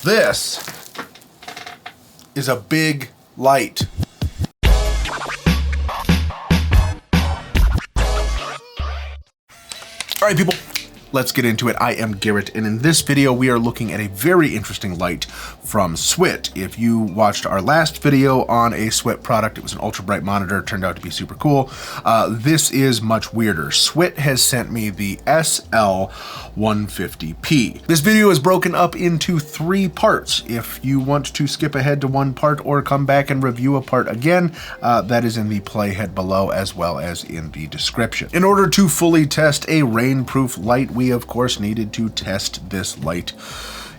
This is a big light. All right, people, let's get into it. I am Garrett, and in this video, we are looking at a very interesting light from SWIT. If you watched our last video on a SWIT product, it was an ultra bright monitor, turned out to be super cool. This is much weirder. SWIT has sent me the SL-150P. This video is broken up into 3 parts. If you want to skip ahead to one part or come back and review a part again, that is in the playhead below as well as in the description. In order to fully test a RainProof light, we of course needed to test this light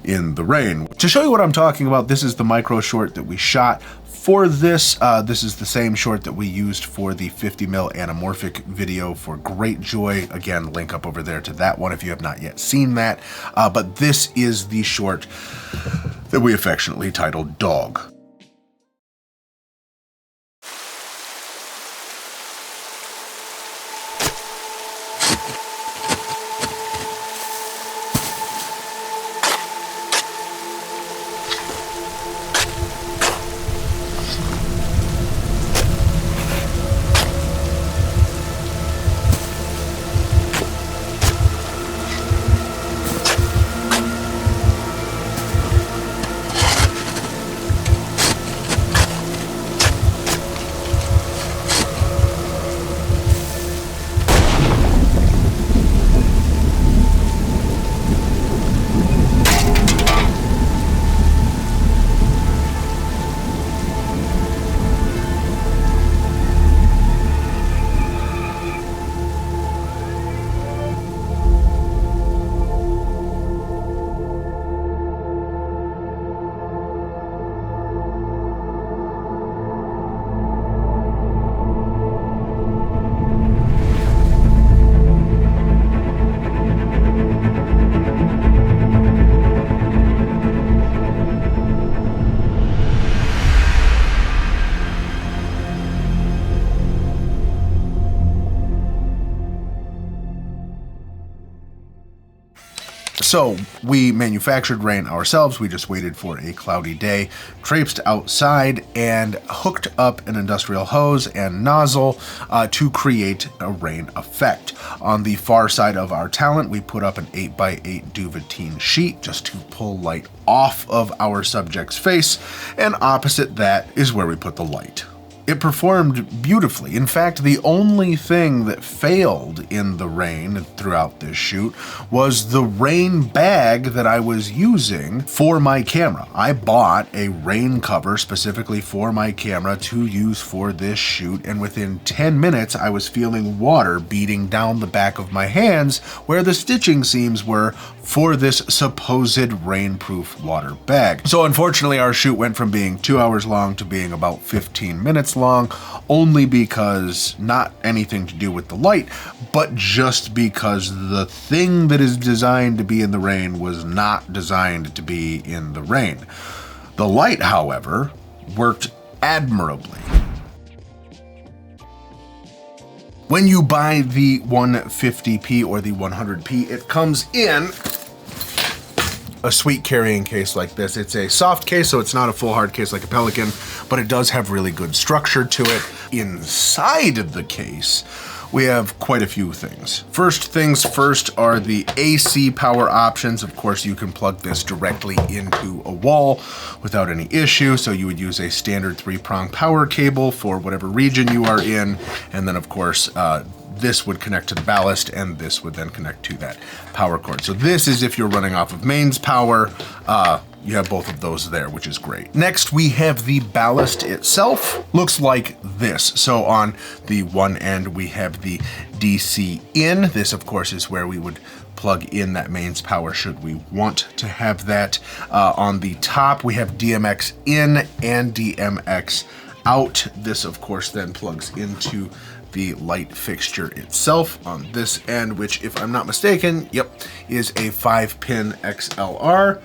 in the rain. To show you what I'm talking about, this is the micro short that we shot for this. This is the same short that we used for the 50mm anamorphic video for Great Joy. Again, link up over there to that one if you have not yet seen that. But this is the short that we affectionately titled Dog. So we manufactured rain ourselves. We just waited for a cloudy day, traipsed outside, and hooked up an industrial hose and nozzle to create a rain effect. On the far side of our talent, we put up an 8x8 duvetine sheet just to pull light off of our subject's face, and opposite that is where we put the light. It performed beautifully. In fact, the only thing that failed in the rain throughout this shoot was the rain bag that I was using for my camera. I bought a rain cover specifically for my camera to use for this shoot, and within 10 minutes I was feeling water beating down the back of my hands where the stitching seams were for this supposed rainproof water bag. So unfortunately, our shoot went from being 2 hours long to being about 15 minutes long, only because not anything to do with the light, but just because the thing that is designed to be in the rain was not designed to be in the rain. The light, however, worked admirably. When you buy the 150p or the 100p, it comes in a sweet carrying case like this. It's a soft case, so it's not a full hard case like a Pelican, but it does have really good structure to it. Inside of the case, we have quite a few things. First things first are the AC power options. Of course, you can plug this directly into a wall without any issue. So you would use a standard 3-prong power cable for whatever region you are in. And then of course, this would connect to the ballast, and this would then connect to that power cord. So this is if you're running off of mains power. You have both of those there, which is great. Next, we have the ballast itself. Looks like this. So on the one end, we have the DC in. This, of course, is where we would plug in that mains power should we want to have that. On the top, we have DMX in and DMX out. This, of course, then plugs into the light fixture itself on this end, which, if I'm not mistaken, yep, is a 5-pin XLR.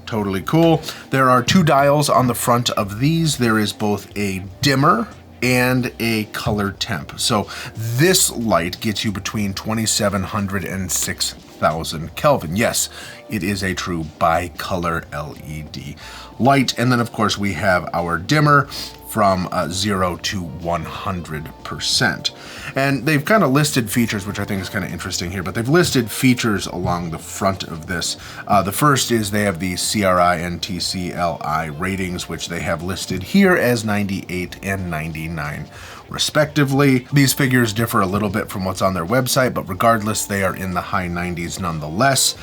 Totally cool. There are 2 dials on the front of these. There is both a dimmer and a color temp. So this light gets you between 2700 and 6000 Kelvin. Yes, it is a true bicolor LED light. And then of course we have our dimmer from 0 to 100%. And they've kind of listed features, which I think is kind of interesting here, but they've listed features along the front of this. The first is they have the CRI and TCLI ratings, which they have listed here as 98 and 99 respectively. These figures differ a little bit from what's on their website, but regardless, they are in the high 90s nonetheless.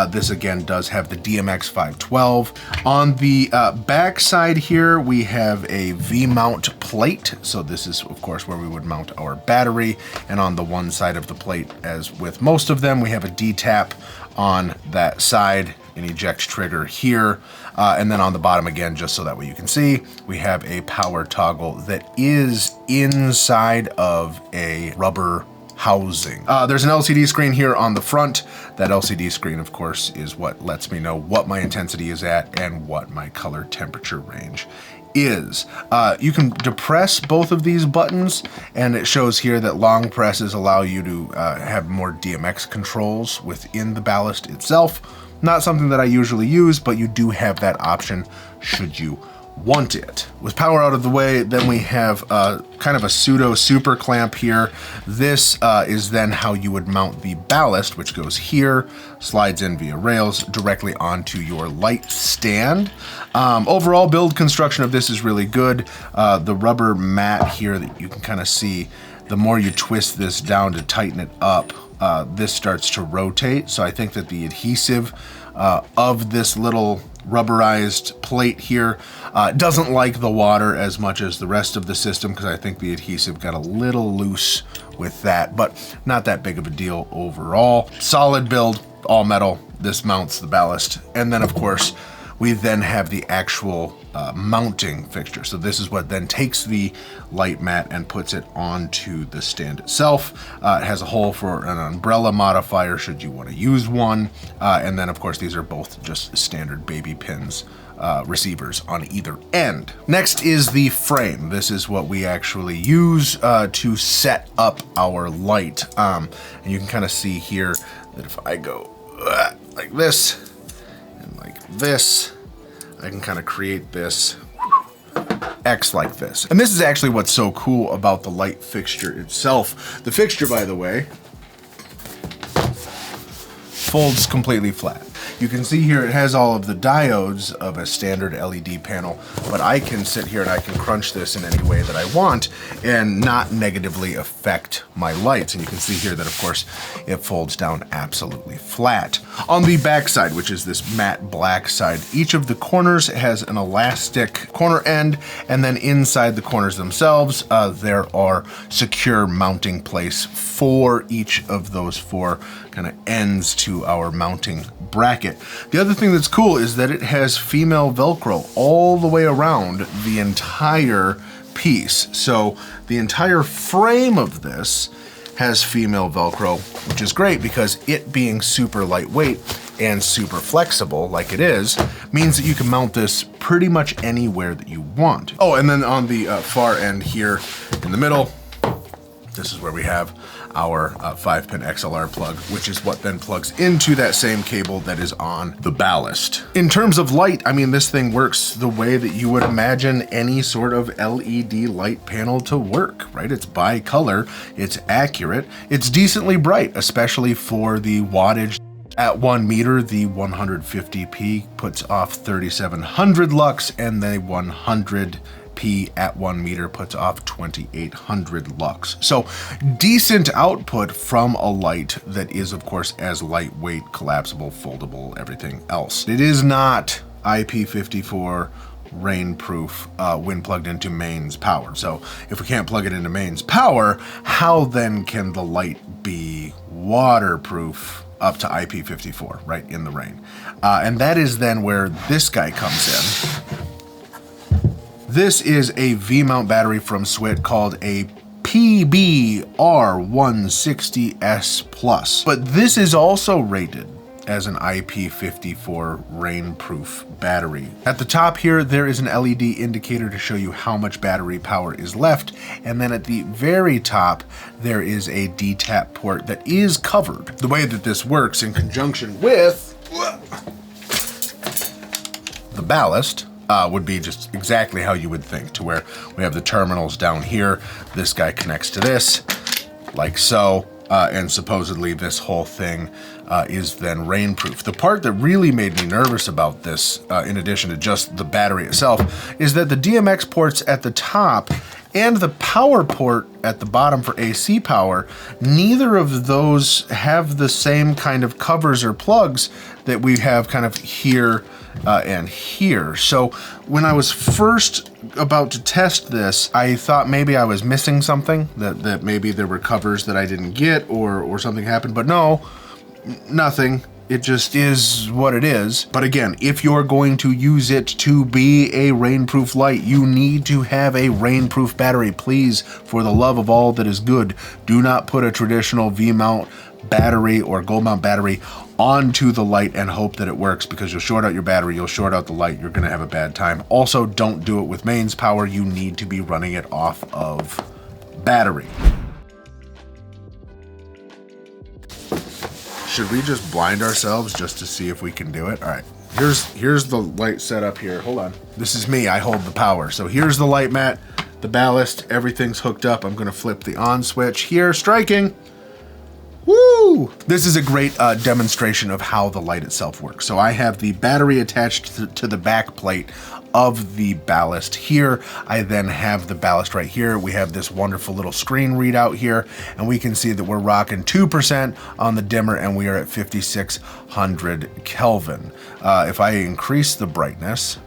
This again does have the DMX 512. On the back side here, we have a V-mount plate. So this is of course where we would mount our battery. And on the one side of the plate, as with most of them, we have a D-tap on that side, an eject trigger here. And then on the bottom again, just so that way you can see, we have a power toggle that is inside of a rubber housing. There's an LCD screen here on the front. That LCD screen, of course, is what lets me know what my intensity is at and what my color temperature range is. You can depress both of these buttons, and it shows here that long presses allow you to have more DMX controls within the ballast itself. Not something that I usually use, but you do have that option should you want it. With power out of the way, then we have kind of a pseudo super clamp here. This is then how you would mount the ballast, which goes here, slides in via rails directly onto your light stand. Overall build construction of this is really good. The rubber mat here that you can kind of see, the more you twist this down to tighten it up, this starts to rotate. So I think that the adhesive of this little rubberized plate here doesn't like the water as much as the rest of the system, because I think the adhesive got a little loose with that, but not that big of a deal overall. Solid build, all metal. This mounts the ballast. And then of course, we then have the actual mounting fixture. So this is what then takes the light mat and puts it onto the stand itself. It has a hole for an umbrella modifier should you want to use one. And then of course, these are both just standard baby pins, receivers on either end. Next is the frame. This is what we actually use to set up our light. And you can kind of see here that if I go like this and like this, I can kind of create this X like this. And this is actually what's so cool about the light fixture itself. The fixture, by the way, folds completely flat. You can see here it has all of the diodes of a standard LED panel, but I can sit here and I can crunch this in any way that I want and not negatively affect my lights. And you can see here that of course it folds down absolutely flat. On the back side, which is this matte black side, each of the corners has an elastic corner end, and then inside the corners themselves, there are secure mounting place for each of those four kind of ends to our mounting bracket. The other thing that's cool is that it has female Velcro all the way around the entire piece. So the entire frame of this has female Velcro, which is great because it being super lightweight and super flexible like it is, means that you can mount this pretty much anywhere that you want. Oh, and then on the far end here in the middle, this is where we have our 5-pin XLR plug, which is what then plugs into that same cable that is on the ballast. In terms of light, I mean, this thing works the way that you would imagine any sort of LED light panel to work, right? It's bicolor, it's accurate, it's decently bright, especially for the wattage. At 1 meter, the 150P puts off 3,700 lux, and the 100P at 1 meter puts off 2,800 lux. So decent output from a light that is of course as lightweight, collapsible, foldable, everything else. It is not IP54 RainProof when plugged into mains power. So if we can't plug it into mains power, how then can the light be waterproof up to IP54, right, in the rain? And that is then where this guy comes in. This is a V-mount battery from SWIT called a PBR160S+. But this is also rated as an IP54 RainProof battery. At the top here, there is an LED indicator to show you how much battery power is left. And then at the very top, there is a D-tap port that is covered. The way that this works in conjunction with The ballast would be just exactly how you would think, to where we have the terminals down here. This guy connects to this, like so, and supposedly this whole thing is then rainproof. The part that really made me nervous about this, in addition to just the battery itself, is that the DMX ports at the top and the power port at the bottom for AC power, neither of those have the same kind of covers or plugs that we have kind of here and here. So when I was first about to test this, I thought maybe I was missing something, that maybe there were covers that I didn't get or something happened, but no, nothing. It just is what it is. But again, if you're going to use it to be a rainproof light, you need to have a rainproof battery. Please, for the love of all that is good, do not put a traditional V-mount battery or gold mount battery onto the light and hope that it works, because you'll short out your battery, you'll short out the light, you're gonna have a bad time. Also, don't do it with mains power. You need to be running it off of battery. Should we just blind ourselves just to see if we can do it? All right, here's the light setup here. Hold on. This is me, I hold the power. So here's the light mat, the ballast, everything's hooked up. I'm gonna flip the on switch here, striking. Woo! This is a great demonstration of how the light itself works. So I have the battery attached to the back plate of the ballast here. I then have the ballast right here. We have this wonderful little screen readout here, and we can see that we're rocking 2% on the dimmer, and we are at 5600 Kelvin. If I increase the brightness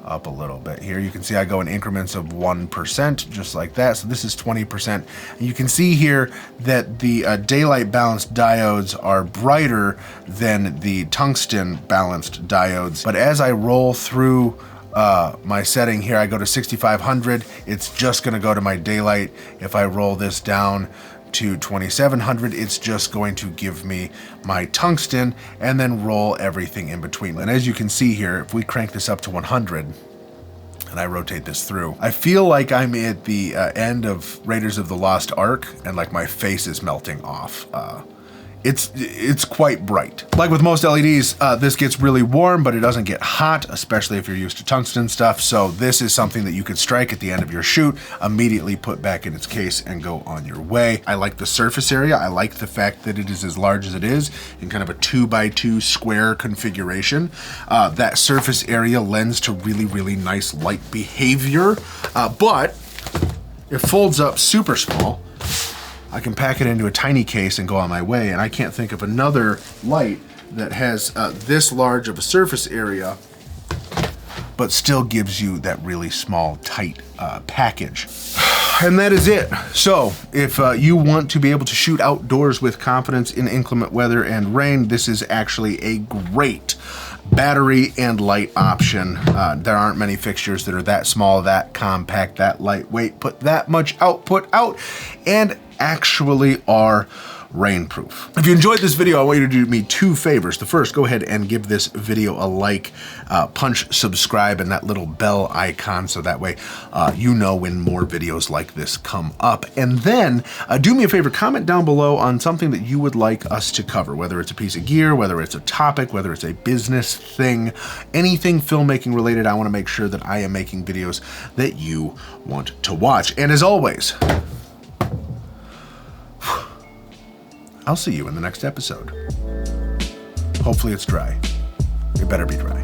up a little bit here, you can see I go in increments of 1%, just like that. So this is 20%. And you can see here that the daylight balanced diodes are brighter than the tungsten balanced diodes. But as I roll through my setting here, I go to 6500, it's just gonna go to my daylight. If I roll this down to 2700, it's just going to give me my tungsten, and then roll everything in between. And as you can see here, if we crank this up to 100 and I rotate this through, I feel like I'm at the end of Raiders of the Lost Ark, and like my face is melting off. It's quite bright. Like with most LEDs, this gets really warm, but it doesn't get hot, especially if you're used to tungsten stuff. So this is something that you could strike at the end of your shoot, immediately put back in its case, and go on your way. I like the surface area. I like the fact that it is as large as it is in kind of a 2x2 square configuration. That surface area lends to really, really nice light behavior, but it folds up super small. I can pack it into a tiny case and go on my way, and I can't think of another light that has this large of a surface area, but still gives you that really small, tight package. And that is it. So if you want to be able to shoot outdoors with confidence in inclement weather and rain, this is actually a great battery and light option. There aren't many fixtures that are that small, that compact, that lightweight, put that much output out, and actually are rainproof. If you enjoyed this video, I want you to do me two favors. The first, go ahead and give this video a like, punch subscribe and that little bell icon, so that way you know when more videos like this come up. And then do me a favor, comment down below on something that you would like us to cover, whether it's a piece of gear, whether it's a topic, whether it's a business thing, anything filmmaking related. I want to make sure that I am making videos that you want to watch. And as always, I'll see you in the next episode. Hopefully it's dry. It better be dry.